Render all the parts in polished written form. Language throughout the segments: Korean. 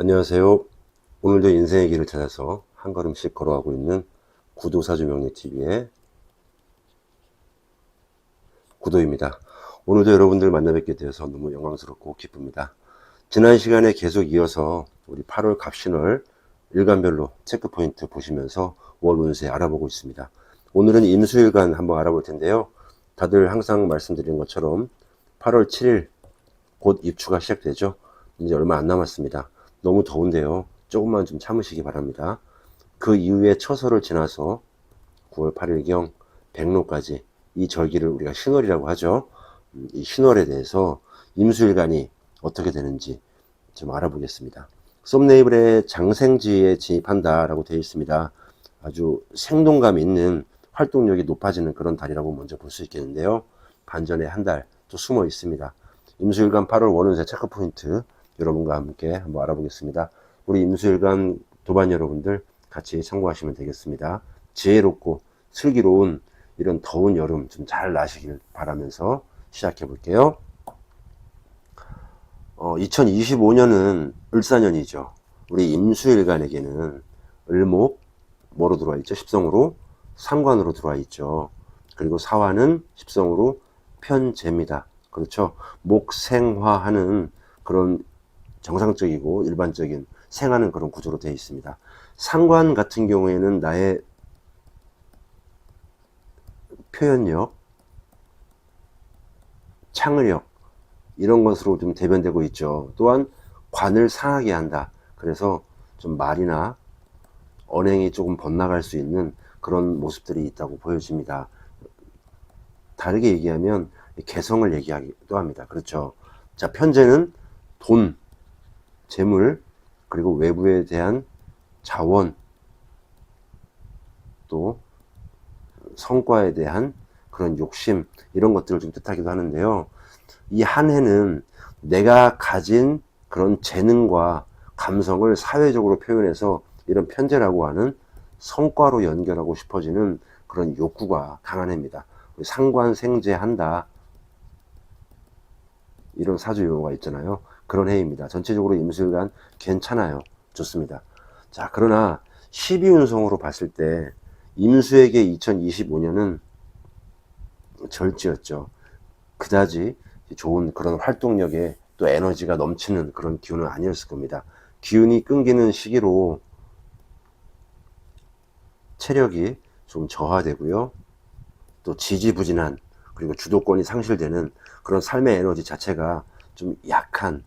안녕하세요. 오늘도 인생의 길을 찾아서 한 걸음씩 걸어가고 있는 구도사주 명리TV의 구도입니다. 오늘도 여러분들 만나 뵙게 되어서 너무 영광스럽고 기쁩니다. 지난 시간에 계속 이어서 우리 8월 갑신월 일간별로 체크포인트 보시면서 월 운세 알아보고 있습니다. 오늘은 임수일간 한번 알아볼 텐데요. 다들 항상 말씀드린 것처럼 8월 7일 곧 입추가 시작되죠. 이제 얼마 안 남았습니다. 너무 더운데요. 조금만 좀 참으시기 바랍니다. 그 이후에 처서를 지나서 9월 8일경 백로까지 이 절기를 우리가 신월이라고 하죠. 이 신월에 대해서 임수일간이 어떻게 되는지 좀 알아보겠습니다. 썸네일에 장생지에 진입한다 라고 되어 있습니다. 아주 생동감 있는 활동력이 높아지는 그런 달이라고 먼저 볼 수 있겠는데요. 반전에 한 달 또 숨어 있습니다. 임수일간 8월 월운세 체크포인트 여러분과 함께 한번 알아보겠습니다. 우리 임수일간 도반 여러분들 같이 참고하시면 되겠습니다. 지혜롭고 슬기로운 이런 더운 여름 좀 잘 나시길 바라면서 시작해 볼게요. 2025년은 을사년이죠. 우리 임수일간에게는 을목 뭐로 들어와 있죠? 십성으로 상관으로 들어와 있죠. 그리고 사화는 십성으로 편재입니다. 그렇죠. 목생화하는 그런 정상적이고 일반적인 생하는 그런 구조로 되어 있습니다. 상관 같은 경우에는 나의 표현력, 창의력 이런 것으로 좀 대변되고 있죠. 또한 관을 상하게 한다. 그래서 좀 말이나 언행이 조금 번나갈 수 있는 그런 모습들이 있다고 보여집니다. 다르게 얘기하면 개성을 얘기하기도 합니다. 그렇죠. 자, 편재는 돈, 재물, 그리고 외부에 대한 자원, 또 성과에 대한 그런 욕심, 이런 것들을 좀 뜻하기도 하는데요. 이 한 해는 내가 가진 그런 재능과 감성을 사회적으로 표현해서 이런 편재라고 하는 성과로 연결하고 싶어지는 그런 욕구가 강한 해입니다. 상관생재한다 이런 사주 용어가 있잖아요. 그런 해입니다. 전체적으로 임술간 괜찮아요. 좋습니다. 자, 그러나 12운성으로 봤을 때 임수에게 2025년은 절지였죠. 그다지 좋은 그런 활동력에 또 에너지가 넘치는 그런 기운은 아니었을 겁니다. 기운이 끊기는 시기로 체력이 좀 저하되고요. 또 지지부진한, 그리고 주도권이 상실되는 그런 삶의 에너지 자체가 좀 약한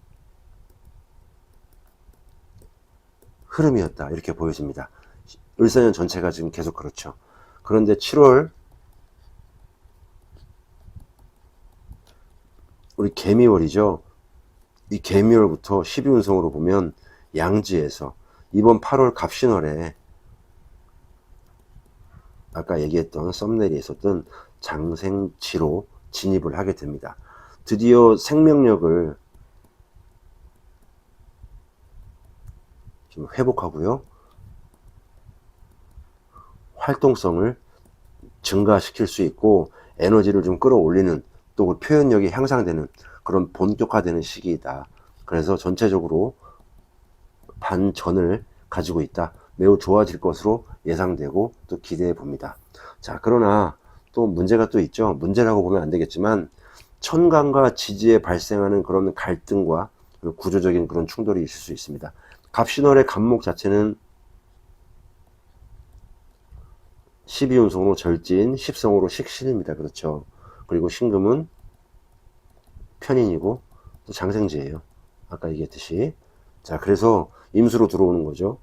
흐름이었다 이렇게 보여집니다. 을사년 전체가 지금 계속 그렇죠. 그런데 7월 우리 개미월이죠. 이 개미월부터 12운성으로 보면 양지에서 이번 8월 갑신월에 아까 얘기했던 썸네일에 있었던 장생지로 진입을 하게 됩니다. 드디어 생명력을 좀 회복하고요. 활동성을 증가시킬 수 있고 에너지를 좀 끌어올리는, 또 그 표현력이 향상되는 그런 본격화되는 시기이다. 그래서 전체적으로 반전을 가지고 있다. 매우 좋아질 것으로 예상되고 또 기대해 봅니다. 자, 그러나 또 문제가 또 있죠. 문제라고 보면 안 되겠지만 천간과 지지에 발생하는 그런 갈등과 구조적인 그런 충돌이 있을 수 있습니다. 갑신월의 간목 자체는 12운성으로 절진, 10성으로 식신입니다. 그렇죠. 그리고 신금은 편인이고 또 장생지예요. 아까 얘기했듯이. 자, 그래서 임수로 들어오는 거죠.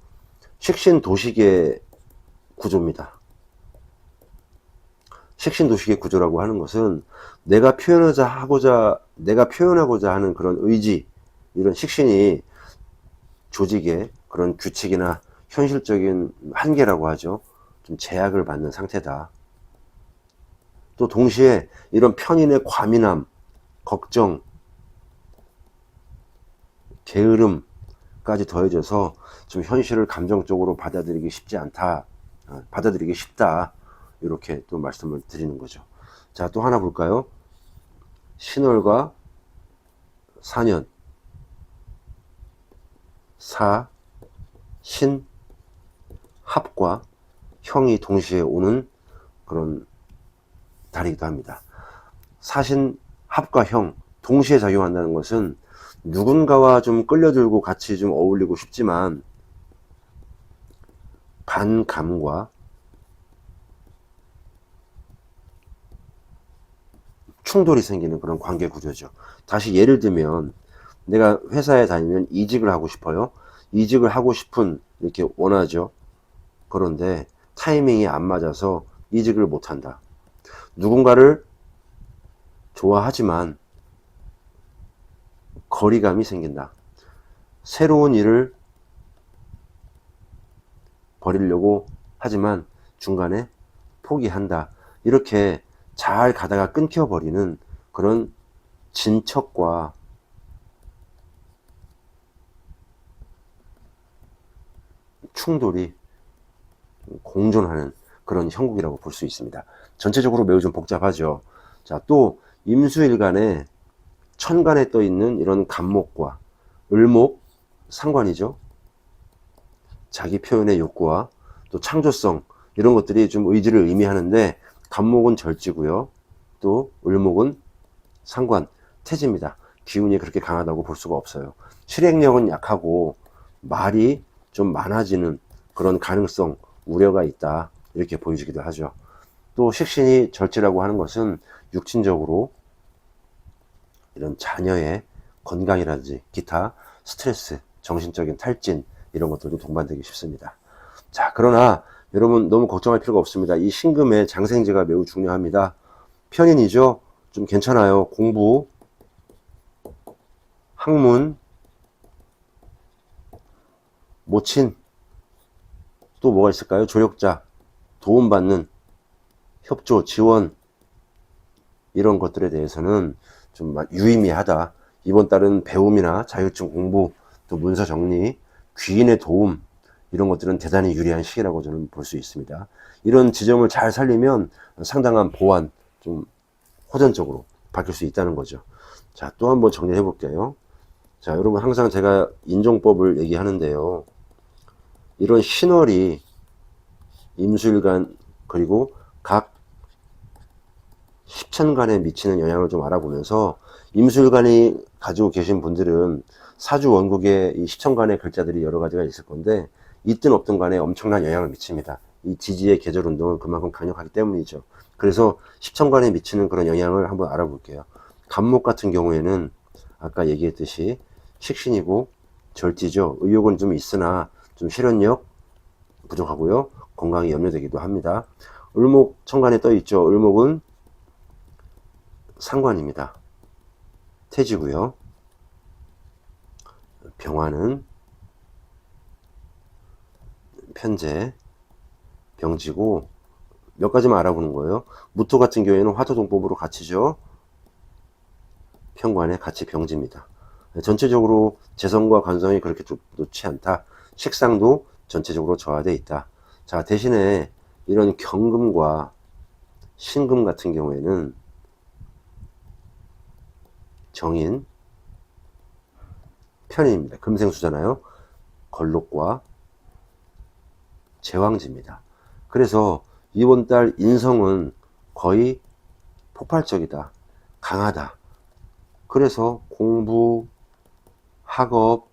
식신 도식의 구조입니다. 식신 도식의 구조라고 하는 것은 내가 표현하고자 하는 그런 의지, 이런 식신이 조직의 그런 규칙이나 현실적인 한계라고 하죠. 좀 제약을 받는 상태다. 또 동시에 이런 편인의 과민함, 걱정, 게으름까지 더해져서 좀 현실을 감정적으로 받아들이기 쉽지 않다. 받아들이기 쉽다. 이렇게 또 말씀을 드리는 거죠. 자, 또 하나 볼까요? 신월과 사년. 사, 신, 합과 형이 동시에 오는 그런 달이기도 합니다. 사신, 합과 형 동시에 작용한다는 것은 누군가와 좀 끌려들고 같이 좀 어울리고 싶지만 반감과 충돌이 생기는 그런 관계 구조죠. 다시 예를 들면 내가 회사에 다니면 이직을 하고 싶어요. 이직을 하고 싶은 이렇게 원하죠. 그런데 타이밍이 안 맞아서 이직을 못한다. 누군가를 좋아하지만 거리감이 생긴다. 새로운 일을 벌이려고 하지만 중간에 포기한다. 이렇게 잘 가다가 끊겨버리는 그런 진척과 충돌이 공존하는 그런 형국이라고 볼 수 있습니다. 전체적으로 매우 좀 복잡하죠. 자, 또 임수일간에 천간에 떠 있는 이런 간목과 을목, 상관이죠. 자기 표현의 욕구와 또 창조성 이런 것들이 좀 의지를 의미하는데 간목은 절지고요. 또 을목은 상관, 태지입니다. 기운이 그렇게 강하다고 볼 수가 없어요. 실행력은 약하고 말이 좀 많아지는 그런 가능성, 우려가 있다. 이렇게 보여지기도 하죠. 또 식신이 절지라고 하는 것은 육신적으로 이런 자녀의 건강이라든지 기타 스트레스, 정신적인 탈진 이런 것들도 동반되기 쉽습니다. 자, 그러나 여러분 너무 걱정할 필요가 없습니다. 이 신금의 장생지가 매우 중요합니다. 편인이죠. 좀 괜찮아요. 공부, 학문, 모친, 또 뭐가 있을까요? 조력자, 도움받는, 협조, 지원 이런 것들에 대해서는 좀 유의미하다. 이번 달은 배움이나 자격증 공부, 또 문서 정리, 귀인의 도움 이런 것들은 대단히 유리한 시기라고 저는 볼 수 있습니다. 이런 지점을 잘 살리면 상당한 보완, 좀 호전적으로 바뀔 수 있다는 거죠. 자, 또 한번 정리해 볼게요. 자, 여러분 항상 제가 인종법을 얘기하는데요. 이런 신월이 임수일간 그리고 각 십천간에 미치는 영향을 좀 알아보면서 임수일간이 가지고 계신 분들은 사주 원국에 이 십천간의 글자들이 여러 가지가 있을 건데 있든 없든 간에 엄청난 영향을 미칩니다. 이 지지의 계절 운동은 그만큼 강력하기 때문이죠. 그래서 십천간에 미치는 그런 영향을 한번 알아볼게요. 간목 같은 경우에는 아까 얘기했듯이 식신이고 절지죠. 의욕은 좀 있으나 좀 실현력 부족하고요. 건강이 염려되기도 합니다. 을목 천간에 떠 있죠. 을목은 상관입니다. 태지고요. 병화는 편재, 병지고 몇 가지만 알아보는 거예요. 무토 같은 경우에는 화토동법으로 같이죠. 편관에 같이 병지입니다. 전체적으로 재성과 관성이 그렇게 좋지 않다. 식상도 전체적으로 저하되어 있다. 자, 대신에 이런 경금과 신금 같은 경우에는 정인, 편인입니다. 금생수잖아요. 걸록과 제왕지입니다. 그래서 이번 달 인성은 거의 폭발적이다. 강하다. 그래서 공부, 학업,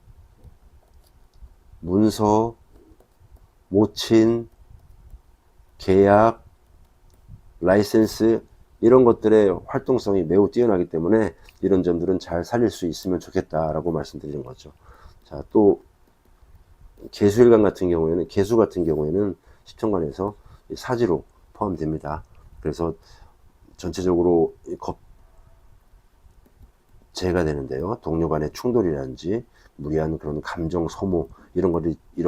문서, 모친, 계약, 라이센스 이런 것들의 활동성이 매우 뛰어나기 때문에 이런 점들은 잘 살릴 수 있으면 좋겠다라고 말씀드리는 거죠. 자, 또 개수일간 같은 경우에는 개수 같은 경우에는 십천간에서 사지로 포함됩니다. 그래서 전체적으로 겁제가 되는데요. 동료 간의 충돌이라든지 무리한 그런 감정 소모 이런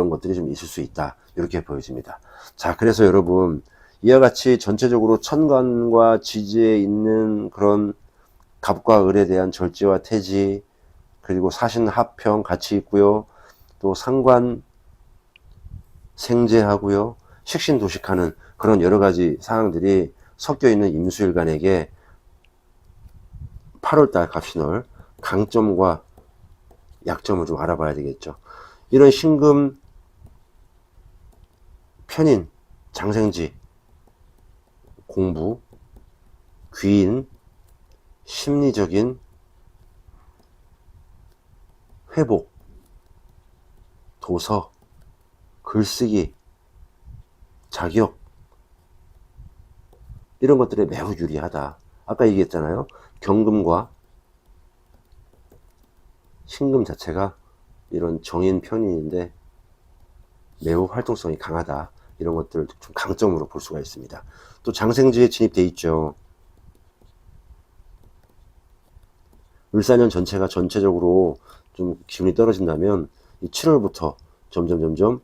것들이 좀 있을 수 있다. 이렇게 보여집니다. 자, 그래서 여러분 이와 같이 전체적으로 천간과 지지에 있는 그런 갑과 을에 대한 절지와 태지 그리고 사신 합평 같이 있고요. 또 상관 생재하고요. 식신도식하는 그런 여러 가지 사항들이 섞여 있는 임수일간에게 8월달 갑신월 강점과 약점을 좀 알아봐야 되겠죠. 이런 신금, 편인, 장생지, 공부, 귀인, 심리적인 회복, 도서, 글쓰기, 자격, 이런 것들에 매우 유리하다. 아까 얘기했잖아요. 경금과 신금 자체가 이런 정인 편인인데 매우 활동성이 강하다. 이런 것들을 좀 강점으로 볼 수가 있습니다. 또 장생지에 진입돼 있죠. 을사년 전체가 전체적으로 좀 기운이 떨어진다면 이 7월부터 점점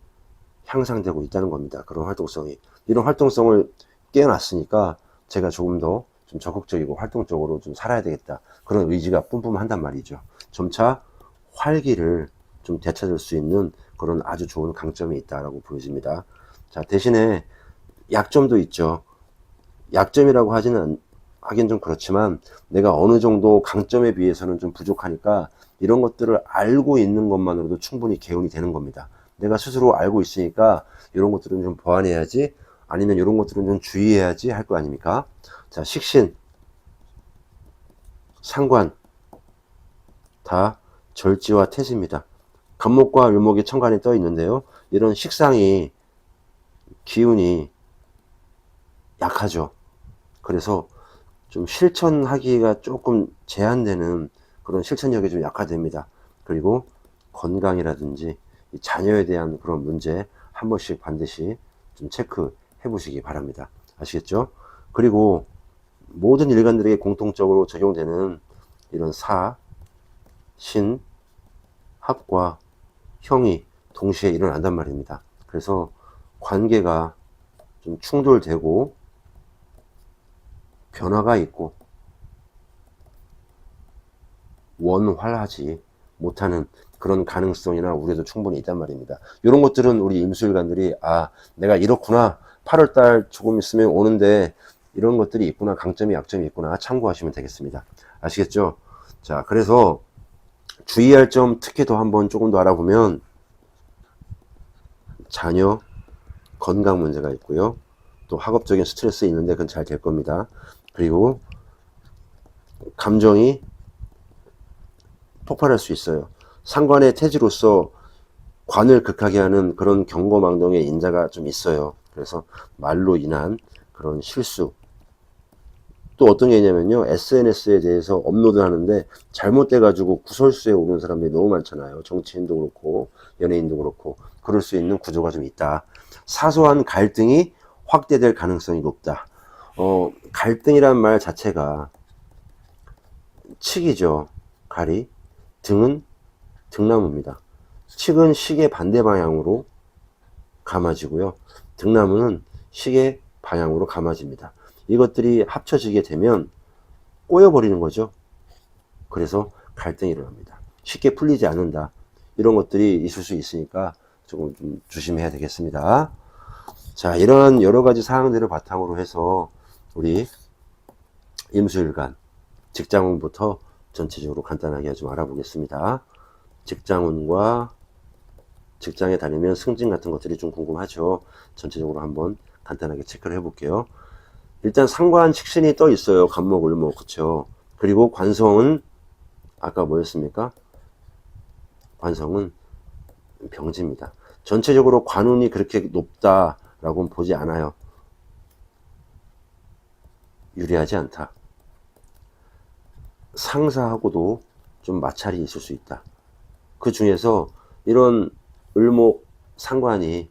향상되고 있다는 겁니다. 그런 활동성이. 이런 활동성을 깨어났으니까 제가 조금 더 좀 적극적이고 활동적으로 좀 살아야 되겠다. 그런 의지가 뿜뿜한단 말이죠. 점차 활기를 좀 되찾을 수 있는 그런 아주 좋은 강점이 있다라고 보여집니다. 자, 대신에 약점도 있죠. 약점이라고 하긴 좀 그렇지만 내가 어느 정도 강점에 비해서는 좀 부족하니까 이런 것들을 알고 있는 것만으로도 충분히 개운이 되는 겁니다. 내가 스스로 알고 있으니까 이런 것들은 좀 보완해야지, 아니면 이런 것들은 좀 주의해야지 할 거 아닙니까? 자, 식신, 상관 다 절지와 태지입니다. 간목과 을목이 천간에 떠 있는데요. 이런 식상이 기운이 약하죠. 그래서 좀 실천하기가 조금 제한되는 그런 실천력이 좀 약화됩니다. 그리고 건강이라든지 자녀에 대한 그런 문제 한 번씩 반드시 좀 체크해 보시기 바랍니다. 아시겠죠? 그리고 모든 일간들에게 공통적으로 적용되는 이런 사, 신, 합과 형이 동시에 일어난단 말입니다. 그래서 관계가 좀 충돌되고 변화가 있고 원활하지 못하는 그런 가능성이나 우려도 충분히 있단 말입니다. 이런 것들은 우리 임수일관들이 내가 이렇구나, 8월달 조금 있으면 오는데 이런 것들이 있구나, 강점이 약점이 있구나 참고하시면 되겠습니다. 아시겠죠? 자, 그래서 주의할 점 특히 더 한번 조금 더 알아보면 자녀 건강 문제가 있고요. 또 학업적인 스트레스 있는데 그건 잘 될 겁니다. 그리고 감정이 폭발할 수 있어요. 상관의 태지로서 관을 극하게 하는 그런 경거망동의 인자가 좀 있어요. 그래서 말로 인한 그런 실수. 또 어떤 게 있냐면요, SNS에 대해서 업로드 하는데 잘못돼가지고 구설수에 오르는 사람들이 너무 많잖아요. 정치인도 그렇고 연예인도 그렇고. 그럴 수 있는 구조가 좀 있다. 사소한 갈등이 확대될 가능성이 높다. 갈등이란 말 자체가 칙이죠. 갈이. 등은 등나무입니다. 칙은 시계 반대 방향으로 감아지고요. 등나무는 시계 방향으로 감아집니다. 이것들이 합쳐지게 되면 꼬여버리는 거죠. 그래서 갈등이 일어납니다. 쉽게 풀리지 않는다. 이런 것들이 있을 수 있으니까 조금 좀 조심해야 되겠습니다. 자, 이런 여러 가지 사항들을 바탕으로 해서 우리 임수일간 직장운부터 전체적으로 간단하게 좀 알아보겠습니다. 직장운과 직장에 다니면 승진 같은 것들이 좀 궁금하죠. 전체적으로 한번 간단하게 체크를 해볼게요. 일단 상관 식신이 떠 있어요. 간목, 을목, 그쵸? 그리고 관성은 아까 뭐였습니까? 관성은 병지입니다. 전체적으로 관운이 그렇게 높다라고는 보지 않아요. 유리하지 않다. 상사하고도 좀 마찰이 있을 수 있다. 그 중에서 이런 을목 상관이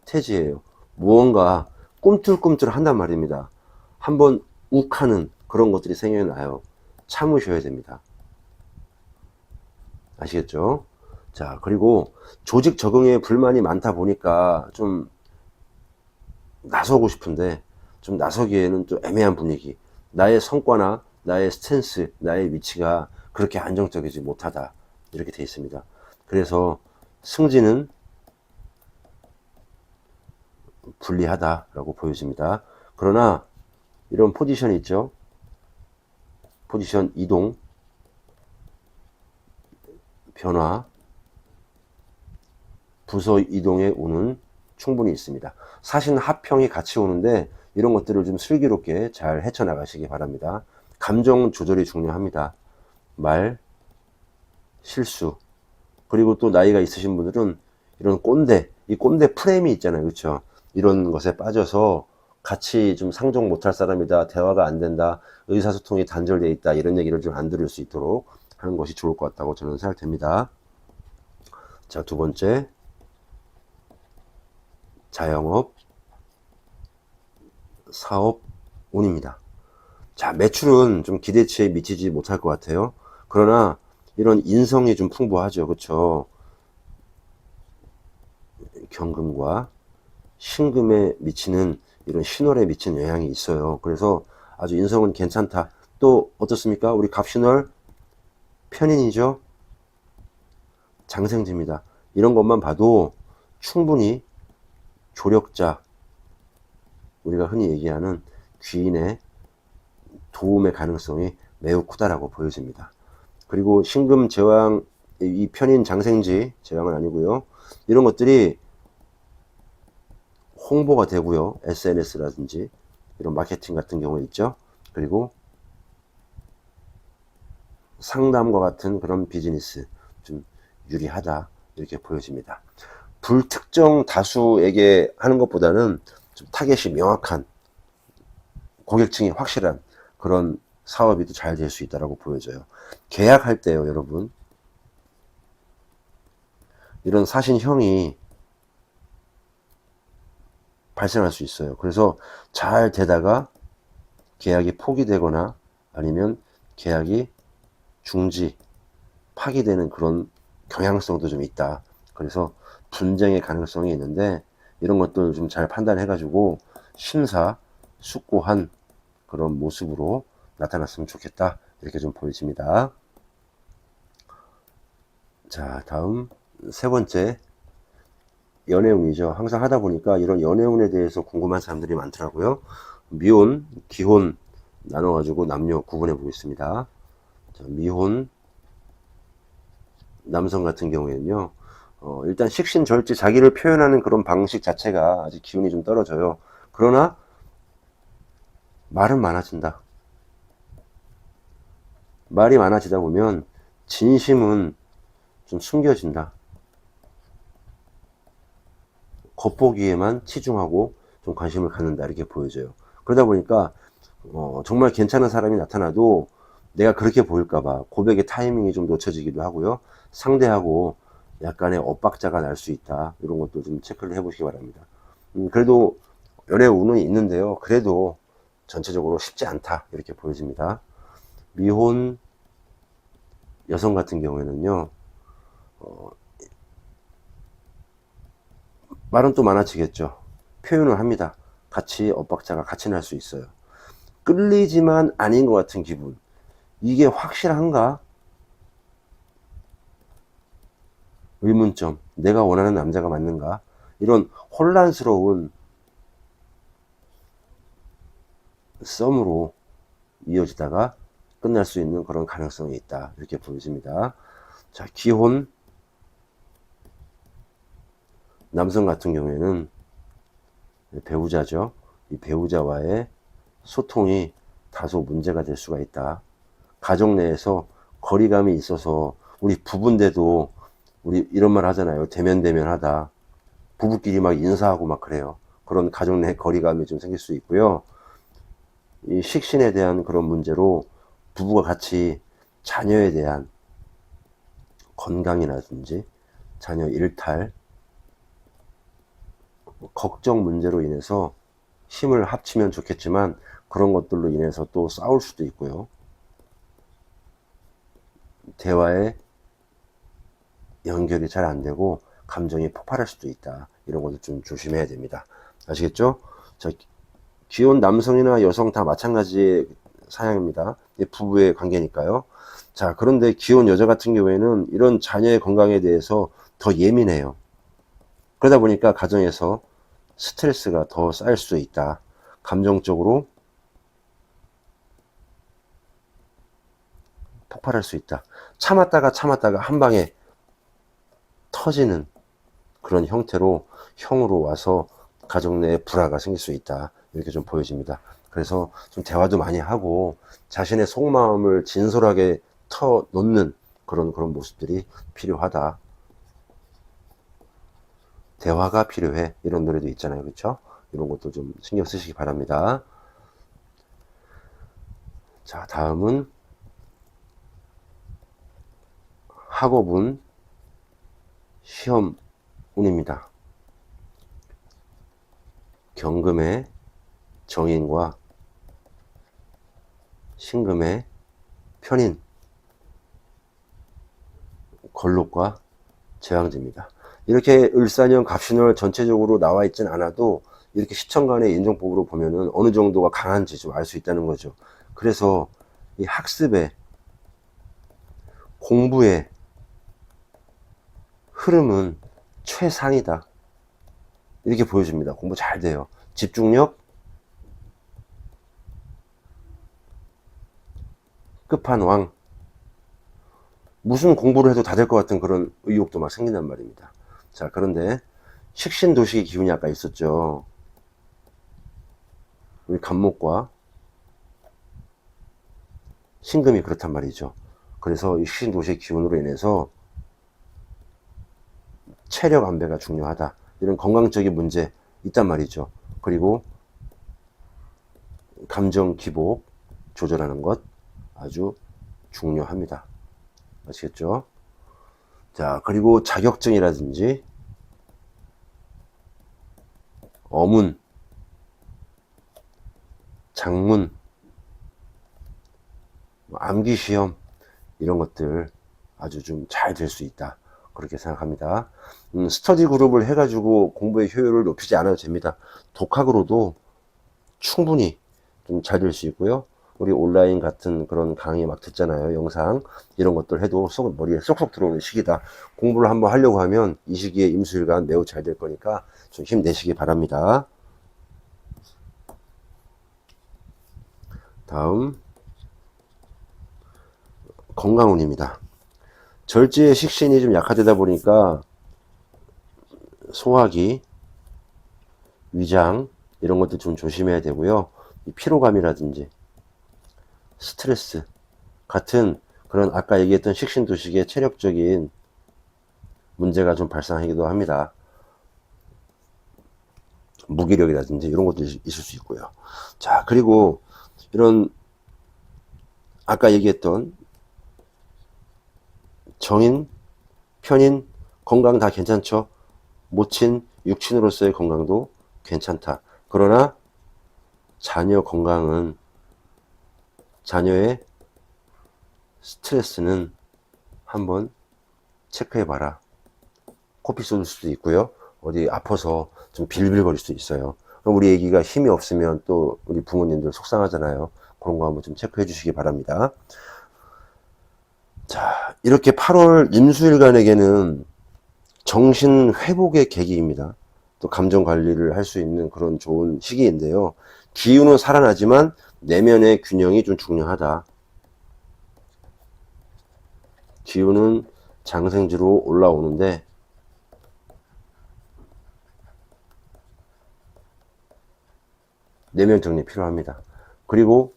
태지예요. 무언가 꿈틀꿈틀 한단 말입니다. 한번 욱하는 그런 것들이 생겨나요. 참으셔야 됩니다. 아시겠죠? 자, 그리고 조직 적응에 불만이 많다 보니까 좀 나서고 싶은데 좀 나서기에는 좀 애매한 분위기. 나의 성과나 나의 스탠스, 나의 위치가 그렇게 안정적이지 못하다. 이렇게 되어 있습니다. 그래서 승진은 불리하다라고 보여집니다. 그러나 이런 포지션이 있죠. 포지션 이동, 변화, 부서 이동의 운은 충분히 있습니다. 사신 합평이 같이 오는데 이런 것들을 좀 슬기롭게 잘 헤쳐나가시기 바랍니다. 감정 조절이 중요합니다. 말, 실수, 그리고 또 나이가 있으신 분들은 이런 꼰대, 이 꼰대 프레임이 있잖아요. 그렇죠? 이런 것에 빠져서 같이 좀 상종 못할 사람이다, 대화가 안 된다, 의사소통이 단절되어 있다, 이런 얘기를 좀 안 들을 수 있도록 하는 것이 좋을 것 같다고 저는 생각됩니다. 자, 두 번째, 자영업, 사업, 운입니다. 자, 매출은 좀 기대치에 미치지 못할 것 같아요. 그러나 이런 인성이 좀 풍부하죠. 그렇죠? 경금과 신금에 미치는 이런 신월에 미치는 영향이 있어요. 그래서 아주 인성은 괜찮다. 또 어떻습니까? 우리 갑신월 편인이죠. 장생지입니다. 이런 것만 봐도 충분히 조력자, 우리가 흔히 얘기하는 귀인의 도움의 가능성이 매우 크다라고 보여집니다. 그리고 신금 제왕, 이 편인 장생지, 제왕은 아니고요. 이런 것들이 홍보가 되고요. SNS라든지 이런 마케팅 같은 경우에 있죠. 그리고 상담과 같은 그런 비즈니스 좀 유리하다 이렇게 보여집니다. 불특정 다수에게 하는 것보다는 좀 타겟이 명확한, 고객층이 확실한 그런 사업이 더 잘 될 수 있다고 보여져요. 계약할 때요, 여러분. 이런 사신형이 발생할 수 있어요. 그래서 잘 되다가 계약이 포기되거나 아니면 계약이 중지, 파기되는 그런 경향성도 좀 있다. 그래서 분쟁의 가능성이 있는데 이런 것들 좀 잘 판단해가지고 심사숙고한 그런 모습으로 나타났으면 좋겠다. 이렇게 좀 보여집니다. 자, 다음 세 번째, 연애운이죠. 항상 하다 보니까 이런 연애운에 대해서 궁금한 사람들이 많더라고요. 미혼, 기혼 나눠가지고 남녀 구분해 보겠습니다. 자, 미혼 남성 같은 경우에는요, 일단 식신절지 자기를 표현하는 그런 방식 자체가 아직 기운이 좀 떨어져요. 그러나 말은 많아진다. 말이 많아지다 보면 진심은 좀 숨겨진다. 겉보기에만 치중하고 좀 관심을 갖는다 이렇게 보여져요. 그러다 보니까 정말 괜찮은 사람이 나타나도 내가 그렇게 보일까봐 고백의 타이밍이 좀 놓쳐지기도 하고요. 상대하고 약간의 엇박자가 날 수 있다. 이런 것도 좀 체크를 해보시기 바랍니다. 그래도 연애 운은 있는데요. 그래도 전체적으로 쉽지 않다 이렇게 보여집니다. 미혼 여성 같은 경우에는요. 말은 또 많아지겠죠. 표현을 합니다. 같이 엇박자가 같이 날 수 있어요. 끌리지만 아닌 것 같은 기분. 이게 확실한가? 의문점. 내가 원하는 남자가 맞는가? 이런 혼란스러운 썸으로 이어지다가 끝날 수 있는 그런 가능성이 있다. 이렇게 보여집니다. 자, 기혼 남성 같은 경우에는 배우자죠. 이 배우자와의 소통이 다소 문제가 될 수가 있다. 가정 내에서 거리감이 있어서 우리 부부인데도 우리 이런 말 하잖아요. 대면대면하다. 부부끼리 막 인사하고 막 그래요. 그런 가정 내 거리감이 좀 생길 수 있고요. 이 식신에 대한 그런 문제로 부부가 같이 자녀에 대한 건강이라든지 자녀 일탈, 걱정 문제로 인해서 힘을 합치면 좋겠지만 그런 것들로 인해서 또 싸울 수도 있고요. 대화에 연결이 잘 안 되고 감정이 폭발할 수도 있다. 이런 것도 좀 조심해야 됩니다. 아시겠죠? 자, 기혼 남성이나 여성 다 마찬가지의 사양입니다. 부부의 관계니까요. 자, 그런데 기혼 여자 같은 경우에는 이런 자녀의 건강에 대해서 더 예민해요. 그러다 보니까 가정에서 스트레스가 더 쌓일 수 있다. 감정적으로 폭발할 수 있다. 참았다가 한 방에 터지는 그런 형으로 와서 가정 내에 불화가 생길 수 있다. 이렇게 좀 보여집니다. 그래서 좀 대화도 많이 하고 자신의 속마음을 진솔하게 터놓는 그런 모습들이 필요하다. 대화가 필요해. 이런 노래도 있잖아요. 그렇죠? 이런 것도 좀 신경 쓰시기 바랍니다. 자, 다음은 학업운 시험운입니다. 경금의 정인과 신금의 편인, 걸록과 제왕제입니다. 이렇게 을사년 갑신월 전체적으로 나와 있진 않아도 이렇게 시청간의 인정법으로 보면은 어느 정도가 강한지 좀 알 수 있다는 거죠. 그래서 이 학습의, 공부의 흐름은 최상이다. 이렇게 보여줍니다. 공부 잘 돼요. 집중력 끝판왕. 무슨 공부를 해도 다 될 것 같은 그런 의욕도 막 생긴단 말입니다. 자, 그런데 식신도식의 기운이 아까 있었죠. 우리 간목과 신금이 그렇단 말이죠. 그래서 이 식신도식의 기운으로 인해서 체력 안배가 중요하다. 이런 건강적인 문제 있단 말이죠. 그리고 감정 기복 조절하는 것 아주 중요합니다. 아시겠죠? 자, 그리고 자격증이라든지 어문, 장문, 암기시험 이런 것들 아주 좀 잘 될 수 있다. 그렇게 생각합니다. 스터디 그룹을 해가지고 공부의 효율을 높이지 않아도 됩니다. 독학으로도 충분히 좀 잘 될 수 있고요. 우리 온라인 같은 그런 강의 막 듣잖아요. 영상 이런 것들 해도 머리에 쏙쏙 들어오는 시기다. 공부를 한번 하려고 하면 이 시기에 임수일간 매우 잘 될 거니까 좀 힘내시기 바랍니다. 다음 건강운입니다. 절지의 식신이 좀 약화되다 보니까 소화기, 위장 이런 것들 좀 조심해야 되고요. 피로감이라든지 스트레스 같은 그런 아까 얘기했던 식신도식의 체력적인 문제가 좀 발생하기도 합니다. 무기력이라든지 이런 것도 있을 수 있고요. 자, 그리고 이런 아까 얘기했던 정인, 편인, 건강 다 괜찮죠? 모친, 육친으로서의 건강도 괜찮다. 그러나 자녀 건강은, 자녀의 스트레스는 한번 체크해봐라. 코피 쏟을 수도 있고요. 어디 아파서 좀 빌빌거릴 수도 있어요. 그럼 우리 애기가 힘이 없으면 또 우리 부모님들 속상하잖아요. 그런 거 한번 좀 체크해 주시기 바랍니다. 자, 이렇게 8월 임수일간에게는 정신 회복의 계기입니다. 또 감정 관리를 할 수 있는 그런 좋은 시기인데요. 기운은 살아나지만 내면의 균형이 좀 중요하다. 기운은 장생지로 올라오는데 내면 정리 필요합니다. 그리고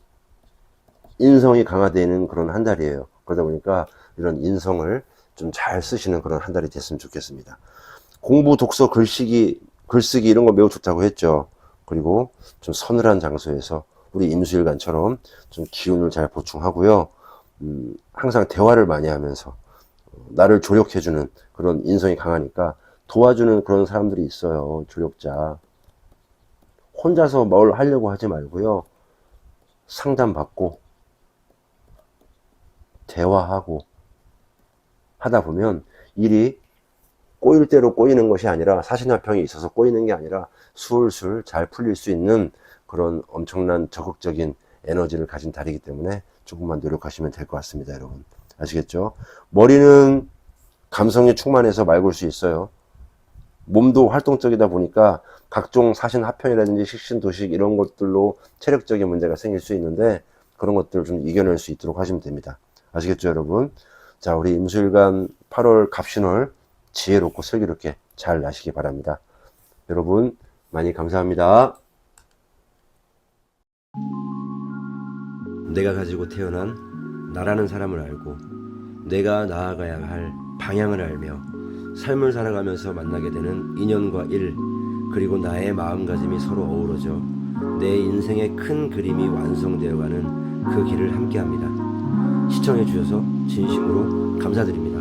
인성이 강화되는 그런 한 달이에요. 그러다 보니까 이런 인성을 좀 잘 쓰시는 그런 한 달이 됐으면 좋겠습니다. 공부, 독서, 글쓰기 이런 거 매우 좋다고 했죠. 그리고 좀 서늘한 장소에서 우리 임수일간처럼 좀 기운을 잘 보충하고요. 항상 대화를 많이 하면서 나를 조력해주는 그런 인성이 강하니까 도와주는 그런 사람들이 있어요. 조력자. 혼자서 뭘 하려고 하지 말고요. 상담받고 대화하고 하다 보면 일이 꼬일 대로 꼬이는 것이 아니라 사신화평이 있어서 꼬이는 게 아니라 술술 잘 풀릴 수 있는 그런 엄청난 적극적인 에너지를 가진 달이기 때문에 조금만 노력하시면 될 것 같습니다. 여러분 아시겠죠? 머리는 감성이 충만해서 맑을 수 있어요. 몸도 활동적이다 보니까 각종 사신화평이라든지 식신도식 이런 것들로 체력적인 문제가 생길 수 있는데 그런 것들을 좀 이겨낼 수 있도록 하시면 됩니다. 아시겠죠 여러분? 자, 우리 임수일간 8월 갑신월 지혜롭고 슬기롭게 잘 나시기 바랍니다. 여러분 많이 감사합니다. 내가 가지고 태어난 나라는 사람을 알고 내가 나아가야 할 방향을 알며 삶을 살아가면서 만나게 되는 인연과 일, 그리고 나의 마음가짐이 서로 어우러져 내 인생의 큰 그림이 완성되어가는 그 길을 함께합니다. 시청해 주셔서 진심으로 감사드립니다.